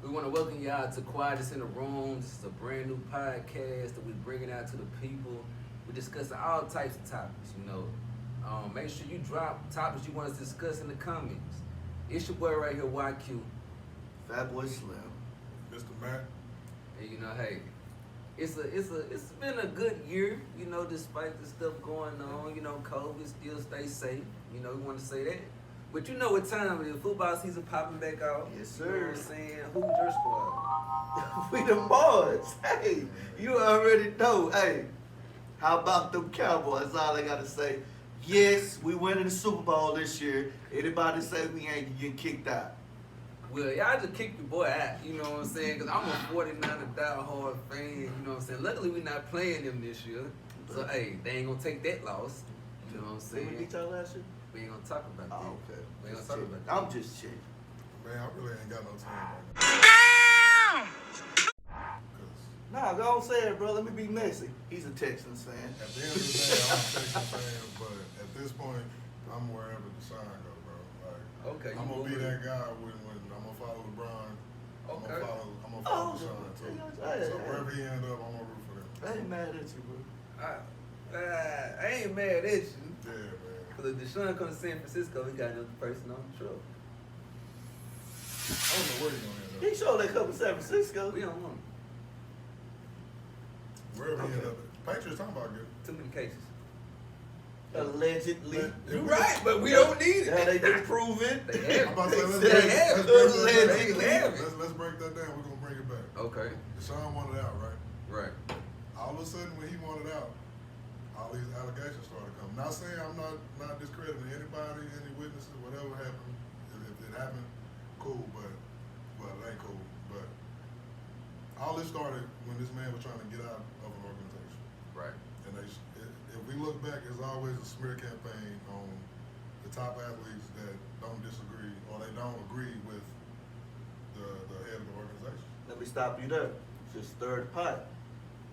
We want to welcome y'all to Quietest in the Room. This is a brand new podcast that we're bringing out to the people. We're discussing all types of topics, you know. Make sure you drop topics you want us to discuss in the comments. It's your boy right here, YQ. Fatboyslim. Mr.Mc. And you know, hey, it's been a good year, you know, despite the stuff going on. You know, COVID still stay safe. You know, we want to say that. But you know what time it is. Football season popping back off. Yes, You know sir. what I'm saying? Who's your squad? We the boys. Hey, you already know. Hey, how about them Cowboys? That's all I gotta say. Yes, we winning the Super Bowl this year. Anybody say we ain't getting kicked out? Well, y'all just kicked your boy out, you know what I'm saying? Because I'm a 49er diehard fan, you know what I'm saying? Luckily, we're not playing them this year. So, hey, they ain't going to take that loss. You know what I'm Did we saying? beat y'all last year? We ain't going to talk about that. Oh, okay. We ain't going to talk about that. I'm just checking. Man, I really ain't got no time right now. Nah, go on say it, bro. Let me be messy. He's a Texans fan. At the end of the day, I'm a Texas fan, but at this point, I'm wherever the sign go, bro. Like, Okay, I'm you gonna be moving. that guy when I'm gonna follow LeBron. Okay. I'm gonna follow Oh, Deshaun too. hey, So hey. wherever he end up, I'm gonna root for them. I ain't mad at you, bro. I ain't mad at you. Yeah, man. Because if Deshaun comes to San Francisco, he got another person on the truck. I don't know where he gonna end He up. showed that couple San Francisco. We don't want him. Wherever he end Okay. up. Patriots talking about good. Too many cases. Allegedly. You're right, but we don't need Yeah, it. they did prove it. They I'm have about to say, let's They break have let's break that allegedly. down. They have Let's break that down. We're gonna bring it back. Okay. Deshaun wanted out, right? Right. All of a sudden, when he wanted out, all these allegations started coming. Not saying I'm not discrediting anybody, any witnesses, whatever happened. If it happened, cool, but it ain't cool. But all this started when this man was trying to get out of an organization. Right. And if we look back, there's always a smear campaign on the top athletes that don't disagree or they don't agree with the head of the organization. Let me stop you there. Just stir the pot.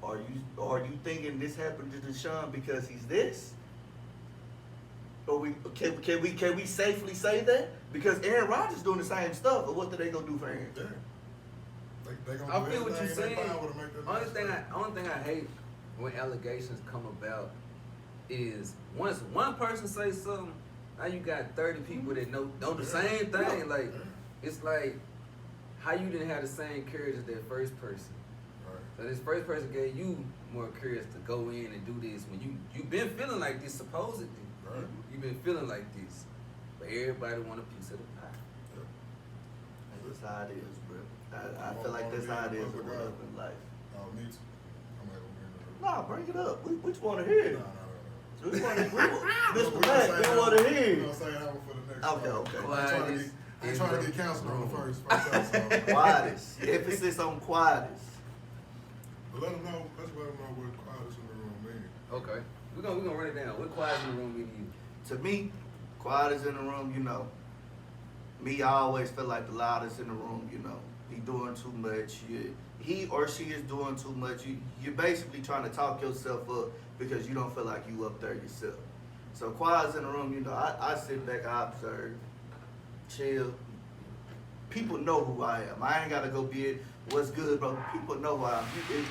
Are you thinking this happened to Deshaun because he's this? Or can we safely say that? Because Aaron Rodgers doing the same stuff, but what are they gonna do for Aaron? Yeah. They gonna I do feel what you're everything in saying. their power to make that Only man thing stay. only thing I hate when allegations come about is once one person says something, now you got 30 people that know the same thing. Like it's like how you didn't have the same courage as that first person. Right. So this first person gave you more courage to go in and do this when you've been feeling like this supposedly. Right. You've been feeling like this, but everybody want a piece of the pie. That's how it is, bro. I feel like that's how it is in life. Oh, me too. I'm gonna bring it up. Nah, bring it up. We just want to hear it. No. We want to, Mr. We're Mac, gonna we say want to that- hear We're it. gonna say that one for the next Okay, one. okay. I ain't trying to get canceled on the first episode. Quietest. Emphasis on quietest. But let them know what quietest in the room means. Okay, we're gonna run it down. What quiet in the room mean to you? To me, quietest in the room, you know. Me, I always feel like the loudest in the room, you know. He doing too much. He or she is doing too much. You're basically trying to talk yourself up because you don't feel like you up there yourself. So quietest in the room, you know, I sit back, I observe, chill. People know who I am. I ain't gotta go be it. What's good, bro? People know who I am.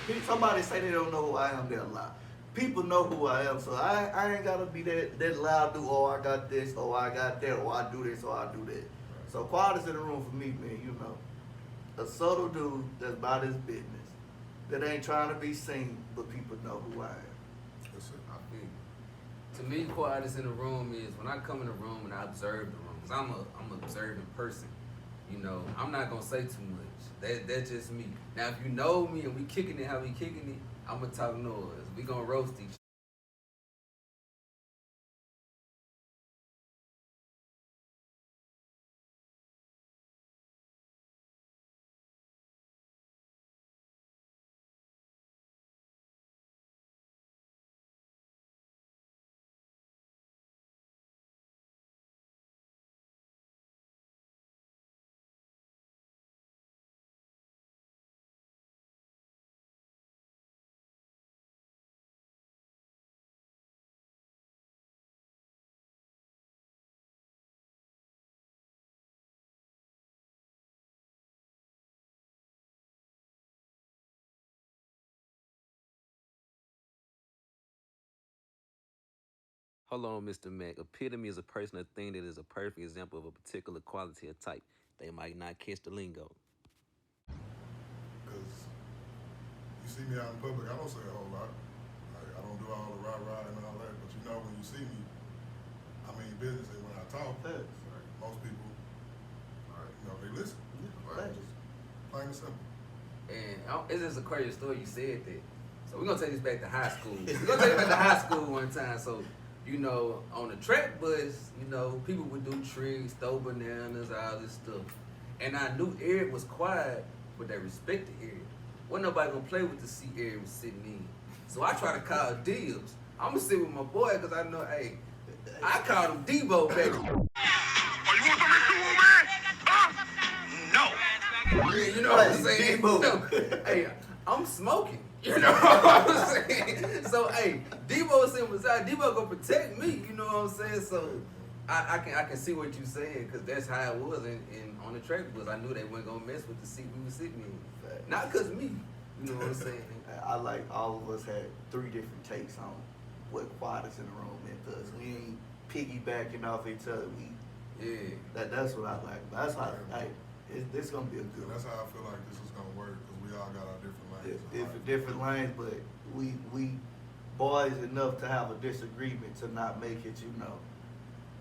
If somebody say they don't know who I am, they're lie. People know who I am, so I ain't gotta be that loud. Do I got this, or I got that, or I do this, or I do that. So quietest in the room for me, man. You know, a subtle dude that's about his business, that ain't trying to be seen, but people know who I am. That's it. I feel you. To me, quietest in the room is when I come in the room and I observe the room. Cause I'm an observing person. You know, I'm not gonna say too much. That's just me. Now, if you know me and we kicking it how we kicking it, I'm gonna talk noise. We gonna roast each Hold on, Mr.Mc. Epitome is a person or thing that is a perfect example of a particular quality or type. They might not catch the lingo. Because you see me out in public, I don't say a whole lot. Like, I don't do all the rah-rah and all that. But you know, when you see me, I mean business. And when I talk, most people, you know, they listen. Right. Plain and simple. And it's just a crazy story you said that. So we're gonna take this back to high school. We're gonna take it back to high school one time. So, you know, on the track bus, you know, people would do tricks, throw bananas, all this stuff. And I knew Eric was quiet, but they respected Eric. Wasn't nobody gonna play with the seat Eric was sitting in. So I tried to call dibs. I'm gonna sit with my boy because I know, hey, I called him Debo back. Oh, you want something cool, man? No. Yeah, you know what I'm saying? Debo. No. Hey, I'm smoking. You know what I'm saying? So, hey, Debo sitting beside, Debo gonna protect me. You know what I'm saying? So, I can see what you're saying because that's how it was in on the track bus. I knew they weren't gonna mess with the seat we were sitting in. Not because me. You know what I'm saying? I like all of us had 3 different takes on what quietest in the room meant to us. We ain't piggybacking off each other. That's what I like. That's how this gonna be a good And one. that's how I feel like this is gonna work because we all got our different lanes. Different lanes, but we boys enough to have a disagreement to not make it, you know,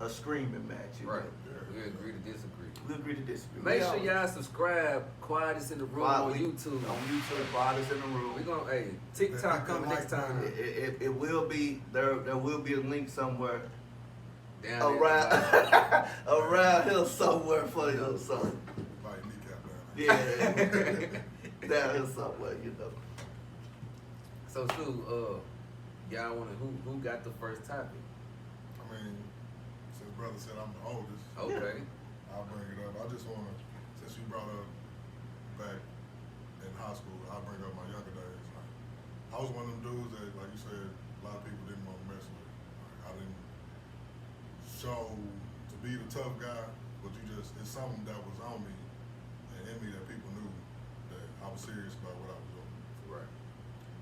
a screaming match. You Right. know? We agree to disagree. We agree to disagree. Make sure y'all subscribe. Quietest in the room on YouTube. On YouTube, quietest in the room. We're gonna, hey, TikTok coming next time. It will be there. There will be a link somewhere Down around there. around here somewhere for you. So Like kneecap down there. yeah, down here somewhere, you know. So, Stu, y'all wanna who got the first topic? I mean, since brother said I'm the oldest, Okay. I'll bring it up. I just want to, since you brought up back in high school, I'll bring up my younger days. Like, I was one of them dudes that, like you said, a lot of people didn't want to mess with. Like, I didn't show to be the tough guy, but it's something that was on me and in me that people knew that I was serious about what I was doing. Right.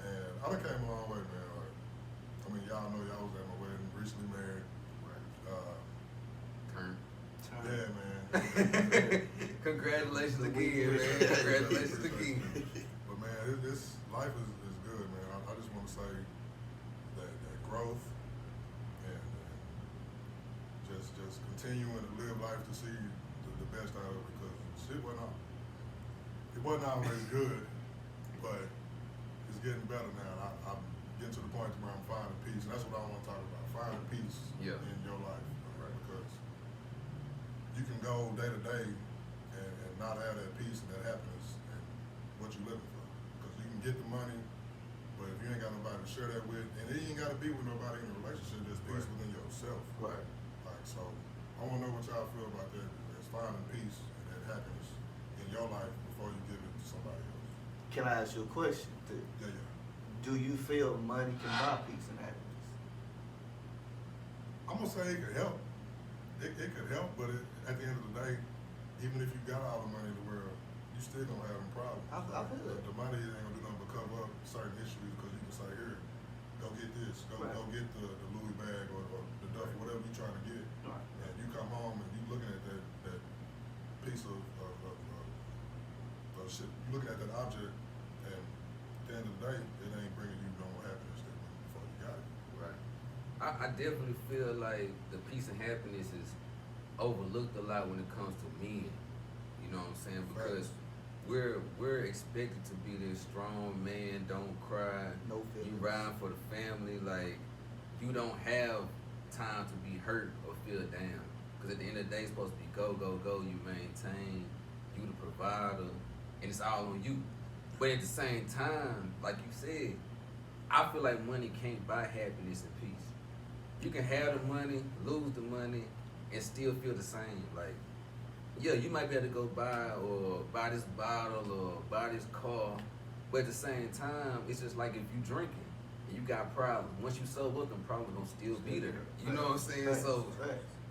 And I done came a long way, man. Like, I mean, y'all know y'all was at my wedding, recently married. Right. Yeah, man. Congratulations again, man. Congratulations again. But man, this life is good, man. I just want to say that growth and just continuing to live life to see the best out of it because shit wasn't always good, but it's getting better now. I'm getting to the point where I'm finding peace, and that's what I want to talk about. Finding peace in your life, right? Because you can go day to day and not have that peace and that happiness and what you're looking for. Because you can get the money, but if you ain't got nobody to share that with, and you ain't got to be with nobody in a relationship, just peace within yourself. Right. Like, so I want to know what y'all feel about that. Is finding peace and that happiness in your life before you give it to somebody else. Can I ask you a question? Too? Yeah. Do you feel money can buy peace and happiness? I'm gonna say it could help. It could help, but at the end of the day, even if you got all the money in the world, you still gonna have them problems. I feel it. The money ain't gonna do nothing but cover up certain issues because you can say, here, go get this, go get the Louis bag or the Duff, whatever you trying to get. Right. And you come home and you looking at that piece of shit, you looking at that object, and at the end of the day, it ain't bringing you no happiness before you got it. Right. I definitely feel like the peace and happiness is overlooked a lot when it comes to men. You know what I'm saying? Because we're expected to be this strong man, don't cry. No feelings. You ride for the family, like you don't have time to be hurt or feel down. Because at the end of the day, it's supposed to be go, go, go. You maintain, you the provider, and it's all on you. But at the same time, like you said, I feel like money can't buy happiness and peace. You can have the money, lose the money, and still feel the same. Like, yeah, you might be able to go buy this bottle or buy this car, but at the same time, it's just like if you drinking and you got problems. Once you sober up, them problems gonna still be there. You know what I'm saying? So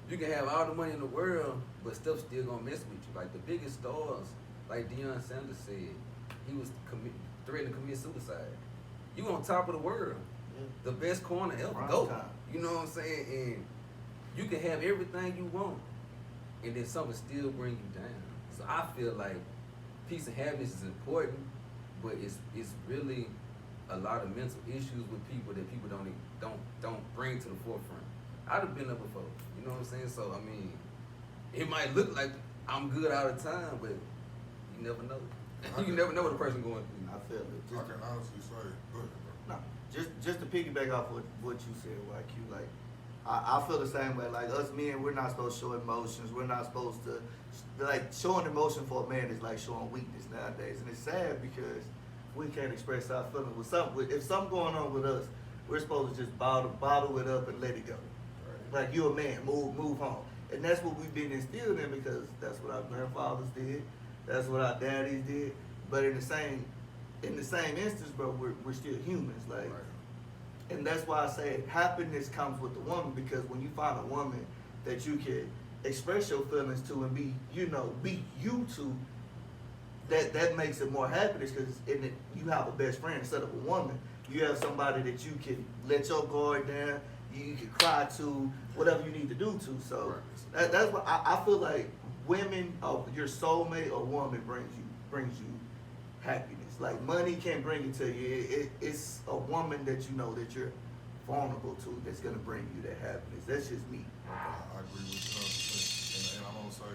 you can have all the money in the world, but stuff still gonna mess with you. Like the biggest stars, like Deion Sanders said, he was threatening to commit suicide. You on top of the world, the best corner ever. Prime Go. time. You know what I'm saying? And you can have everything you want, and then something still bring you down. So I feel like peace and happiness is important, but it's really a lot of mental issues with people that people don't bring to the forefront. I'd have been there before. You know what I'm saying? So I mean, it might look like I'm good all the time, but you never know. You never know what a person going through. I feel it. I can honestly say, go ahead, bro. No, just to piggyback off what you said, YQ, like, I feel the same way. Like, us men, we're not supposed to show emotions. We're not supposed to, like, showing emotion for a man is like showing weakness nowadays. And it's sad because we can't express our feelings. If something going on with us, we're supposed to just bottle it up and let it go. Right. Like, you're a man, move on. And that's what we've been instilled in, because that's what our grandfathers did. That's what our daddies did. But in the same instance, bro, we're still humans. Like, Right. and that's why I say happiness comes with the woman, because when you find a woman that you can express your feelings to and be you to, that makes it more happiness, because you have a best friend instead of a woman. You have somebody that you can let your guard down, you can cry to, whatever you need to do to. So Right. that's what I feel like. Women, your soulmate or woman brings you happiness. Like, money can't bring it to you. It's a woman that you know that you're vulnerable to that's gonna bring you that happiness. That's just me. I agree with you 100%. And I'm gonna say,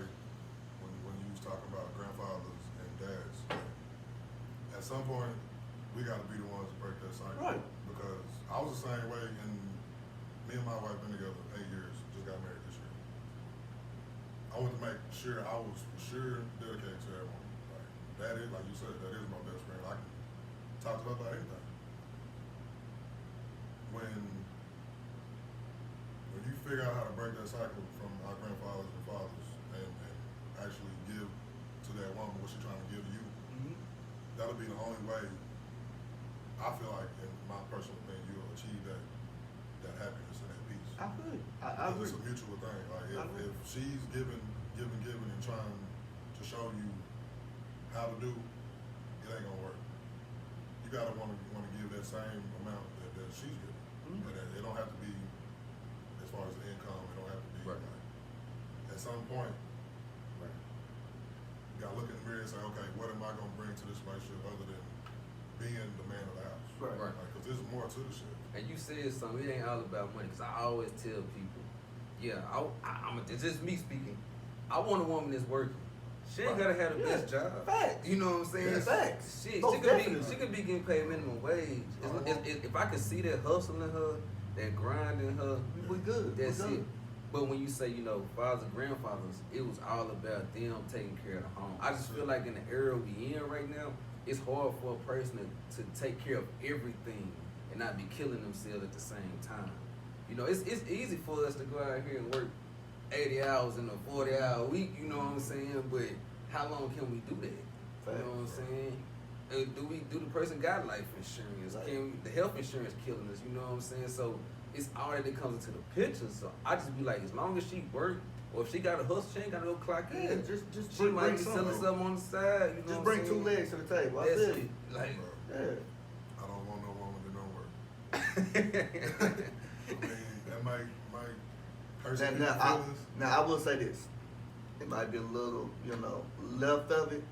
when you was talking about grandfathers and dads, at some point we gotta be the ones to break that cycle. Right. Because I was the same way, and me and my wife been together 8 years, just got married this year. I wanted to make sure I was for sure dedicated to that woman. Like, that is, like you said, that is my best friend. I can talk to her about anything. When you figure out how to break that cycle from our grandfathers and fathers and actually give to that woman what she's trying to give to you, that'll be the only way, I feel like, in my personal opinion, you'll achieve that happiness and that peace. I agree. I Because agree. it's a mutual thing. Like, I agree. if she's giving and trying to show you how to do, it ain't gonna work. You gotta want to give that same amount that she's giving. Mhm. And it don't have to be, as far as the income, it don't have to be. Right. Like, at some point, you gotta look in the mirror and say, okay, what am I gonna bring to this relationship other than being the man of the house? Right. Right. Like, 'cause there's more to the shit. And you said something, it ain't all about money. Because I always tell people, it's just me speaking. I want a woman that's working. She ain't gotta have the best job. Facts. You know what I'm saying? Yeah, facts. She Most definitely. could be getting paid minimum wage. If I could see that hustle in her, that grind in her, We good. that's we good. it. But when you say, fathers and grandfathers, it was all about them taking care of the home. I just feel like in the era we in right now, it's hard for a person to take care of everything and not be killing themselves at the same time. It's easy for us to go out here and work 80 hours in a 40-hour week, you know what I'm saying? But how long can we do that? You know what I'm saying? Do the person got life insurance? The health insurance killing us, you know what I'm saying? So it's all that comes into the picture. So I just be like, as long as she work, or if she got a hustle, she ain't gotta go clock in. Yeah, just She might bring be selling something. something on the side, you know Just what bring I'm two saying? legs to the table. I That's feel it. you. Like, Yeah. I don't want no woman that don't work. I mean, that might personally Now I will say this. It might be a little, left of it.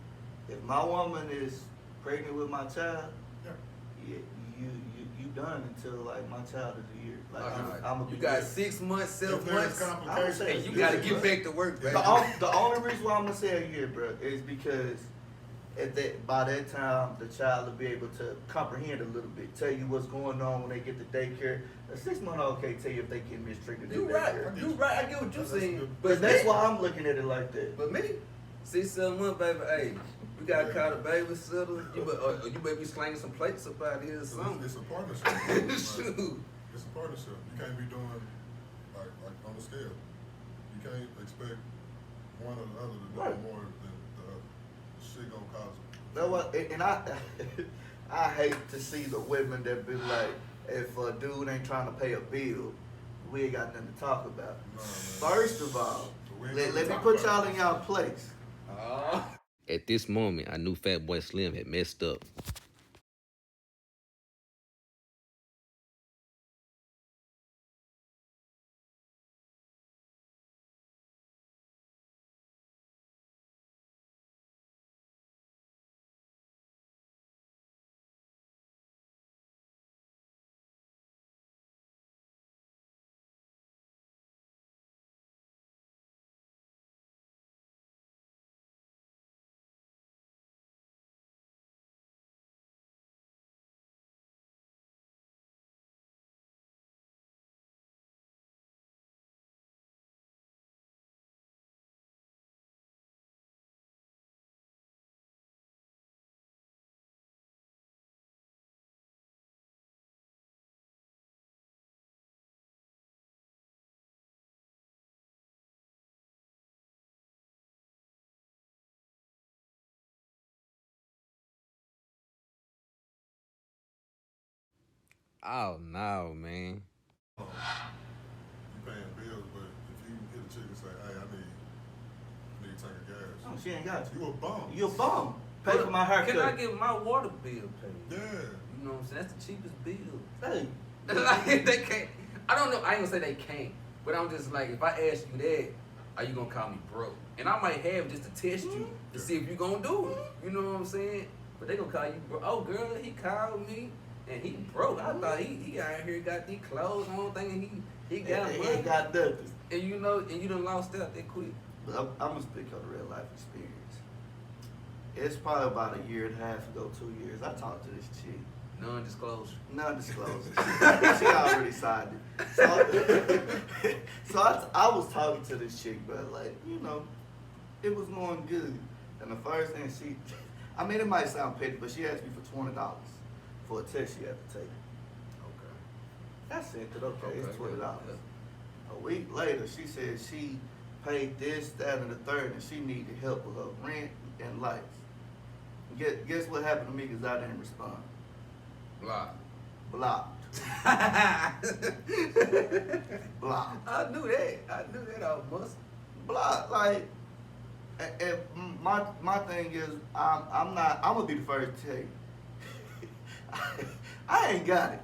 If my woman is pregnant with my child, Yeah. you done until like my child is a year. Like I'm you got 6 months, 7 If there's months, complications, and you gotta get back to work, baby. The only reason why I'm gonna say a year, bro, is because by that time the child will be able to comprehend a little bit, tell you what's going on when they get to daycare. A 6 month old can't tell you if they get mistreated. You in right, daycare. you right. I get what you're saying, But that's why I'm looking at it like that. But me, 6, 7 months, baby. Hey, we gotta call the babysitter. You better be slanging some plates up out here or something. It's a partnership. Like, Shoot. it's a partnership. You can't be doing like on the scale. You can't expect one or the other to do Right. more than the other. Shit gonna cause it. Know what? And I hate to see the women that be like, if a dude ain't trying to pay a bill, we ain't got nothing to talk about. Nah, man. First of all, We ain't let gonna me talk put about y'all in y'all place. At this moment, I knew Fatboyslim had messed up. Oh no, man. You paying bills, but if you hit a chick and say, hey, I need a tank of gas. Oh, she ain't got you. You a bum. You a bum. Pay for my haircut. Can I get my water bill paid? Yeah. You know what I'm saying? That's the cheapest bill. Hey. Like, they can't. I don't know. I ain't gonna say they can't, but I'm just like, if I ask you that, are you gonna call me broke? And I might have just to test you to see if you gonna do it. You know what I'm saying? But they gonna call you broke. Oh, girl, he called me and he broke. I thought he out here got these clothes on, thinking he got He money. ain't got nothing. And you know, and you done lost out that quick. But I'm gonna speak on real life experience. It's probably about a year and a half ago, 2 years. I talked to this chick. Non-disclosure. Non-disclosure. She already signed it. So I was talking to this chick, but like, you know, it was going good. And the first thing I mean, it might sound petty, but she asked me for $20 for a test she had to take. Okay. I said, okay, it's $20. Yeah. A week later, she said she paid this, that, and the third, and she needed help with her rent and lights. Guess what happened to me because I didn't respond? Block. Blocked. Blocked. I knew that out muscle. Blocked. Like, and my thing is, I'm gonna be the first to tell you. I ain't got it.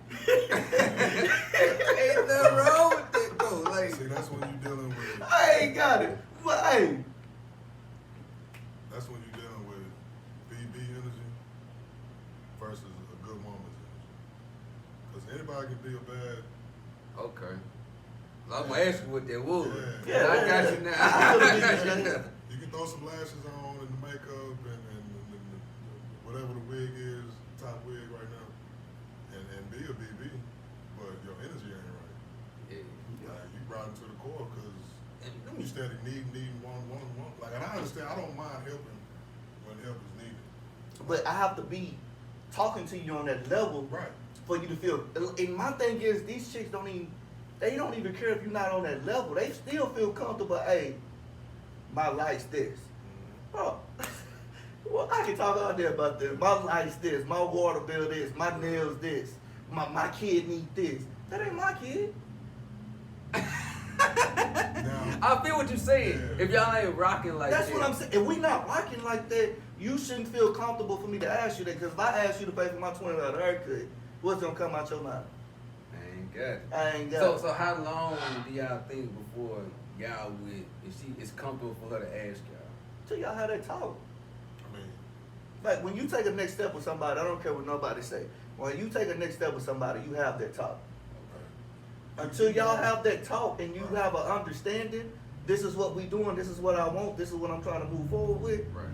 Ain't nothing wrong with that though. Like, See, that's when you dealing with. I ain't got it. But hey, That's when you dealing with BB energy versus a good woman's energy. Because anybody can be a bad. okay. I'm gonna ask you what that was. Yeah. I got you now. I got you now. You can throw some lashes on and the makeup and whatever the wig is, top wig right now, and be a BB, but your energy ain't right. Yeah. Like, you brought it to the core because And let you me steady needing, one. Like, and I understand, I don't mind helping when help is needed. but I have to be talking to you on that level Right. for you to feel. And my thing is, these chicks don't even care if you're not on that level. They still feel comfortable. Hey, my life's this, bro. Well, I can talk all day about this. My life's this. My water bill this. My nails this. My kid need this. That ain't my kid. Now, I feel what you're saying. Yeah. If y'all ain't rocking like That's that. what I'm saying. If we not rocking like that, you shouldn't feel comfortable for me to ask you that. Because if I ask you to pay for my $20 haircut, what's gonna come out your mouth? I ain't got it. I ain't got it. So how long do y'all think before y'all would, if it's comfortable for her to ask y'all? Till y'all have that talk. I mean, Like when you take a next step with somebody, I don't care what nobody say. When you take a next step with somebody, you have that talk. Until y'all have that talk and you have an understanding, this is what we doing, this is what I want, this is what I'm trying to move forward with. Right.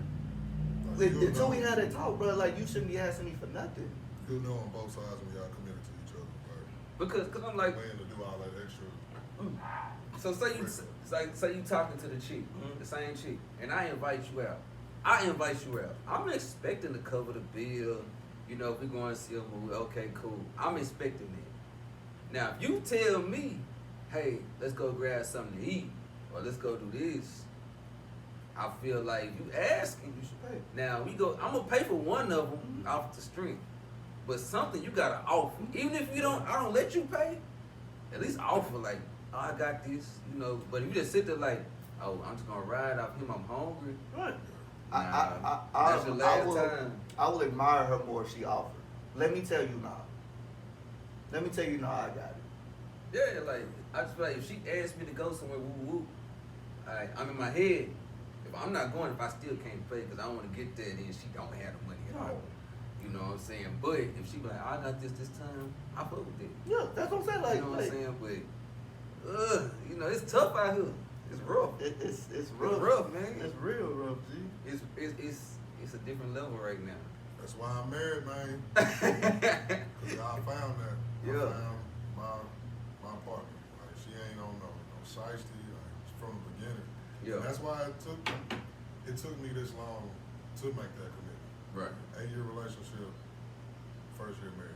like, you'll Until we know- have that talk, bro, like you shouldn't be asking me for nothing. You'll know on both sides when y'all committed to each other. Because I'm like, Like, willing to do all that extra. so say you talking to the chick, the same chick, and I invite you out. I'm expecting to cover the bill. You know, if we're going to see a movie, okay, cool. I'm expecting that. Now, if you tell me, hey, let's go grab something to eat, or let's go do this, I feel like you asking, you should pay. Now I'm gonna pay for one of them off the stream, but something you gotta offer. Even if I don't let you pay, at least offer like, oh, I got this, you know. But if you just sit there like, oh, I'm just gonna ride off him, I'm hungry. Right. That's your last time. I will admire her more if she offered. Let me tell you now. I got it. Yeah, like I just feel like if she asked me to go somewhere, woo, I'm in my head. If I'm not going, if I still can't pay because I don't want to get there, then she don't have the money at all. You know what I'm saying? But if she be like, I got this time, I fuck with it. Yeah, that's what I'm saying. Like, You know what I'm like, saying? But you know, it's tough out here. It's rough. it's rough. It's rough, man. It's real rough, G. It's a different level right now. That's why I'm married, man. Because I found that. Yeah. I found my partner. Like, she ain't on no shiesty, like, from the beginning. Yeah. And that's why it took me this long to make that commitment. Right. 8-year relationship, first year married.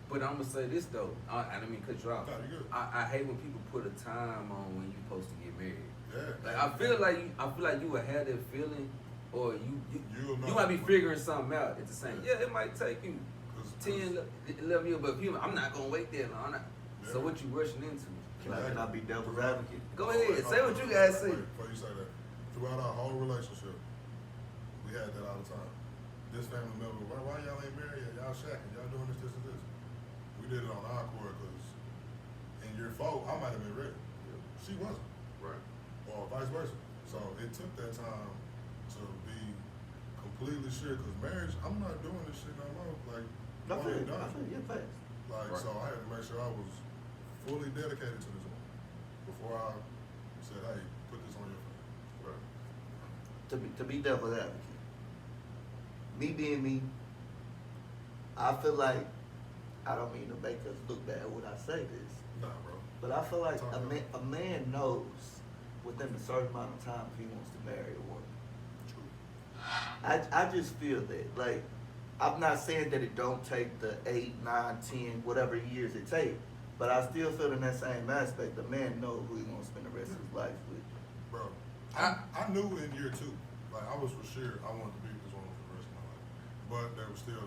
But I'm gonna say this though. I didn't mean to cut you off. No, you good. I hate when people put a time on when you're supposed to get married. Yeah. Like I feel like you would have that feeling, or You'll know. you might be figuring something out at the same. Yeah, it might take you 10, 11 years, but people, I'm not gonna wait that long. So what you rushing into? Can I be devil's advocate? Go ahead, say what you guys say. Before you say that, throughout our whole relationship, we had that all the time. This family member, why y'all ain't married yet? Y'all shacking, y'all doing this, and this. We did it on our court because in your fault, I might have been ready. She wasn't. Right. Or vice versa. So it took that time to be completely sure, because marriage, I'm not doing this shit no more. Like, I feel done. your face. Like, Right. so I had to make sure I was fully dedicated to this one before I said, hey, put this on your phone. Right. To be devil's advocate. Me being me, I feel like, I don't mean to make us look bad when I say this, Nah, bro. but I feel like Talk a about it. man knows within a certain amount of time if he wants to marry a woman. True. I just feel that, like, I'm not saying that it don't take the 8, 9, 10, whatever years it takes, but I still feel in that same aspect, the man knows who he wants to spend the rest of his life with. Bro, I knew in year 2, like, I was for sure I wanted to be with this woman for the rest of my life. But there were still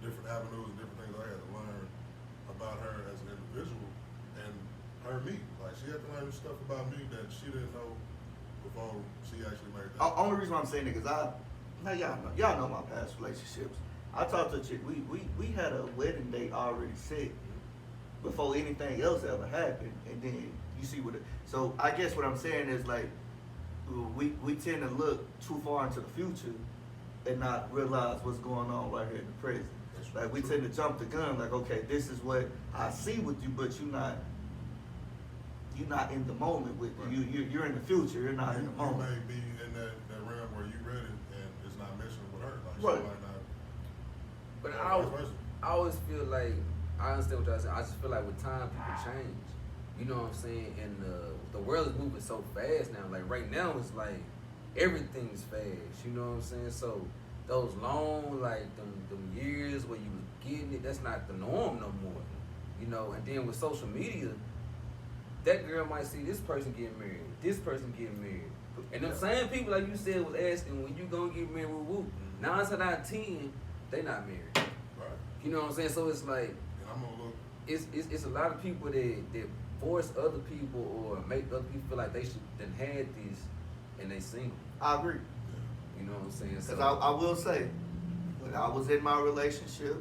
different avenues and different things I had to learn about her as an individual and her me. Like, she had to learn stuff about me that she didn't know before she actually made that. Only reason why I'm saying it is y'all know my past relationships. I talked to a chick, we had a wedding date already set before anything else ever happened, and then you see what it, so I guess what I'm saying is, like, we tend to look too far into the future and not realize what's going on right here in the present. Like, we tend to jump the gun, like, okay, this is what I see with you, but you're not in the moment with Right. you're in the future, you're not in the You moment. may be in that realm where you ready and it's not meshing with her. Like, Right. she might not. But vice versa. I always feel like, I understand what y'all saying. I just feel like with time, people change. You know what I'm saying? And the world is moving so fast now. Like right now, it's like everything's fast. You know what I'm saying? So those long, like them years where you was getting it, that's not the norm no more. You know. And then with social media, that girl might see this person getting married, this person getting married, and them same people, like you said, was asking when you gonna get married. Woo. 9 out of 10, they not married. Right. You know what I'm saying? So it's like And I'm gonna look. it's a lot of people that force other people or make other people feel like they should then had this and they single. I agree. You know what I'm saying? Because I will say, when I was in my relationship,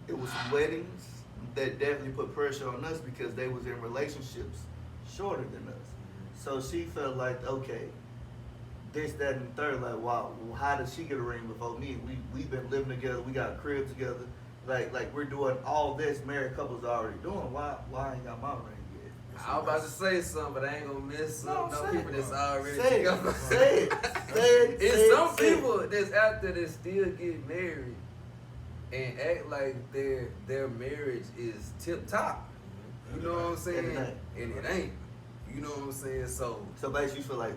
it was some weddings that definitely put pressure on us because they was in relationships shorter than us. So she felt like, okay, this, that, and the third. Like, wow, well, how did she get a ring before me? We've been living together. We got a crib together. Like we're doing all this married couples are already doing. Why I ain't got my ring yet? I was about to say something, but I ain't gonna miss some. No say people it. that's already Say together. it. Say it. Say it. It's some people that's out there that still get married and act like their marriage is tip top. You know what I'm saying? And it ain't. You know what I'm saying? So basically, you feel like,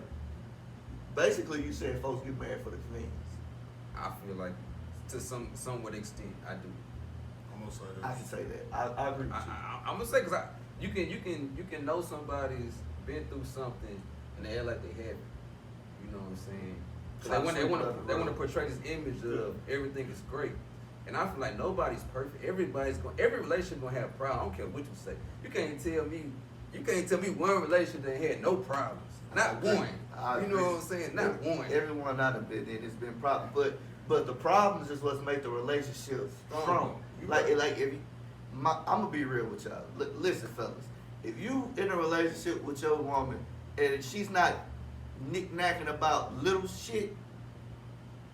basically you said folks get married for the convenience. I feel like to somewhat extent I do. I'm gonna say this. I can say that. I agree with you. I'm gonna say because you can know somebody's been through something and they act like they haven't. You know what I'm saying? 'Cause they want to portray this image of everything is great, and I feel like nobody's perfect. Every relationship gonna have problems. I don't care what you say. You can't tell me one relationship that had no problems. Not one. You know what I'm saying? Not one. Everyone I've been in, it's been problems, but the problems is what's make the relationship strong. Like if I'm gonna be real with y'all. Listen, fellas, if you in a relationship with your woman and she's not knick-knacking about little shit,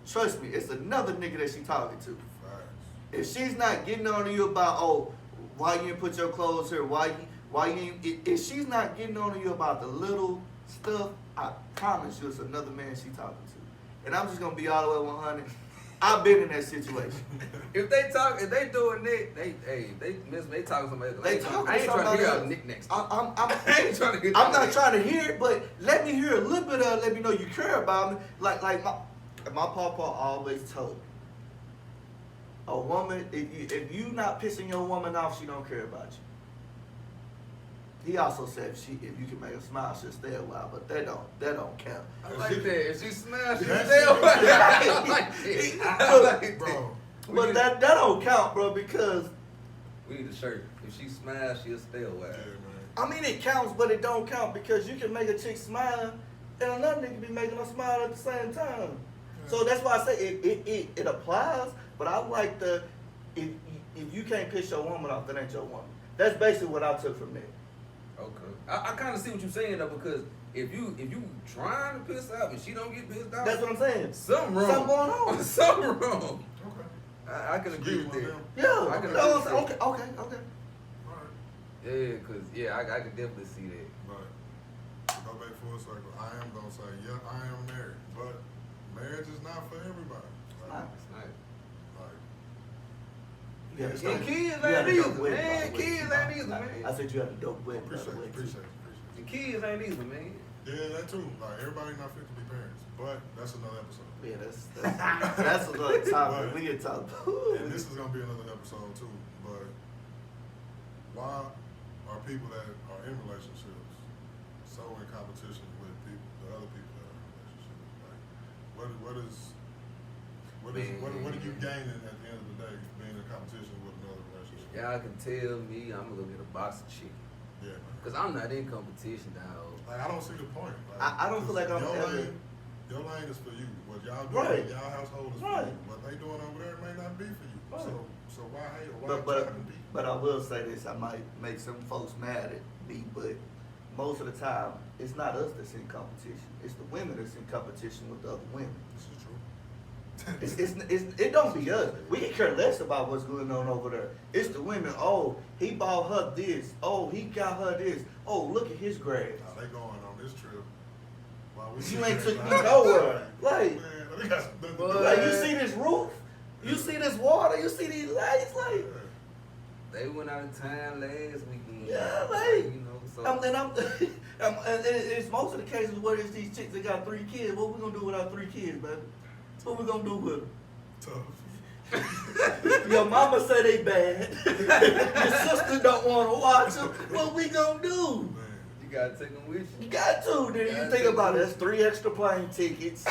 trust me, it's another nigga that she talking to. Facts. If she's not getting on to you about, oh, why you didn't put your clothes here, why you didn't, if she's not getting on to you about the little stuff, I promise you it's another man she talking to. And I'm just gonna be all the way 100. I've been in that situation. If they doing that, they talking somebody else. They talking I ain't trying to somebody hear else. all the knickknacks. I ain't trying to hear I'm that. not trying to hear it, but let me hear a little bit of it. Let me know you care about me. Like my papa always told me, a woman, if you not pissing your woman off, she don't care about you. He also said if you can make her smile, she'll stay a while, but that don't count. I like that. If she smells, she That's stay it. away. I like that. I like that. Bro, But that don't count, bro, because We need a shirt. If she smiles, she'll stay a while. Yeah, man. I mean it counts, but it don't count because you can make a chick smile and another nigga be making her smile at the same time. So that's why I say it applies, but I like if you can't piss your woman off, that ain't your woman. That's basically what I took from that. Okay. I kind of see what you're saying though, because if you trying to piss off and she don't get pissed off, That's what I'm saying. something wrong. Something going on. Something wrong. Okay. I can agree with that. Yeah. I can You know what agree I'm with saying? that. Okay. Alright. Yeah, cause I can definitely see that. But to go back full circle, I am gonna say, yeah, I am married, but marriage is not for everybody. Like, It's not. like Yeah, it's yeah. not- Kids You ain't had a either, dope wedding, by man. the way, Kids too. ain't either, man. I said you had a dope wedding, by the appreciate way, it, too. appreciate it. The kids ain't either, man. Yeah, that too. Like everybody not fit to be parents, but that's another episode. Yeah, that's another topic. We can talk. And this is gonna be another episode too. But why are people that are in relationships so in competition with the other people that are in relationships? Like, what are you gaining at the end of the day being in competition with another relationship? Y'all can tell me I'm gonna go get a box of chicken. Yeah, man. Cause I'm not in competition, dog. Like I don't see the point. Like, I don't feel like I'm your ever- lane. Your lane is for you. What y'all do Right. in y'all household is Right. for you. What they doing over there may not be for you. Right. So why hate or why try to compete? But I will say this, I might make some folks mad at me, but most of the time, it's not us that's in competition. It's the women that's in competition with the other women. This is true. It don't be us. We can care less about what's going on over there. It's the women. Oh, he bought her this. Oh, he got her this. Oh, look at his grass. Now they going on this trip. While we You sit ain't there took me like, nowhere. Like- man, we got some nothing to do. Boy. Like, you see this roof? You see this water? You see these lights? Like, They went out of town last weekend. Yeah, like, you know, so and it's most of the cases where it's these chicks that got 3 kids. What we gonna do with our 3 kids, baby? What we gonna do with them? Tough. Your mama say they bad. Your sister don't want to watch them. What we gonna do? Man. you gotta take them with You you. got to. Then you think about it. That's 3 extra plane tickets.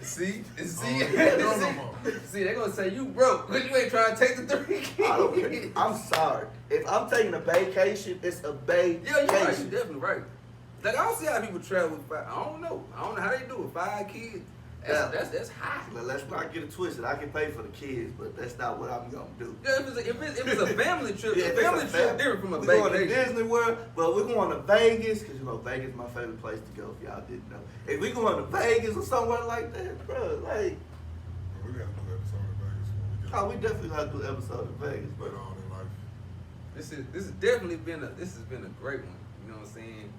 See, Oh, see, yeah, no more. see, they gonna say you broke because you ain't trying to take the 3 kids. I don't care. I'm sorry. If I'm taking a vacation, it's a vacation. Yeah, you're right. You're definitely right. Like I don't see how people travel with 5. I don't know how they do it. 5 kids. That's high. Let's not get it twisted. I can pay for the kids, but that's not what I'm gonna do. Yeah, if it's a family trip, Yeah, a if it's family trip fam- different from a we going to vacation. Disney World, but we're going to Vegas because Vegas is my favorite place to go. If y'all didn't know, if we going to Vegas or somewhere like that, bro, like, We gotta do an episode in Vegas when we get oh, we definitely got to do an episode in Vegas, later but on in life. This has definitely been a great one. You know what I'm saying?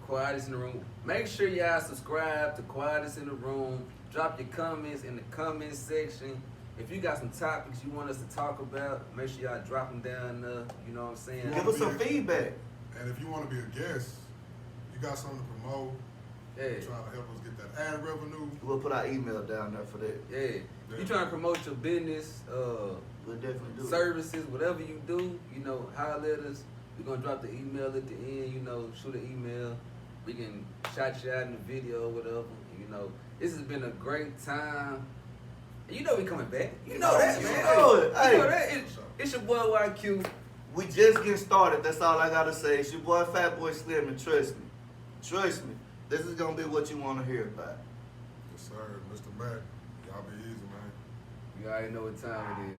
Quietest in the room. Make sure y'all subscribe to Quietest in the Room. Drop your comments in the comment section. If you got some topics you want us to talk about, make sure y'all drop them down there. You know what I'm saying? give us some feedback. And if you want to be a guest, you got something to promote, Yeah, trying to help us get that ad revenue. We'll put our email down there for that. yeah. You trying to promote your business, We'll definitely do it. services, whatever you do, you know, holler at us. We're gonna drop the email at the end, you know, shoot an email. We can shout you out in the video or whatever. You know, this has been a great time. And you know we coming back. You know that, You man. know it. You know Hey. that. It's your boy YQ. We just getting started. That's all I gotta say. It's your boy Fatboyslim, and trust me, this is gonna be what you want to hear about. Yes, sir. Mr. Mac, y'all be easy, man. You already know what time it is.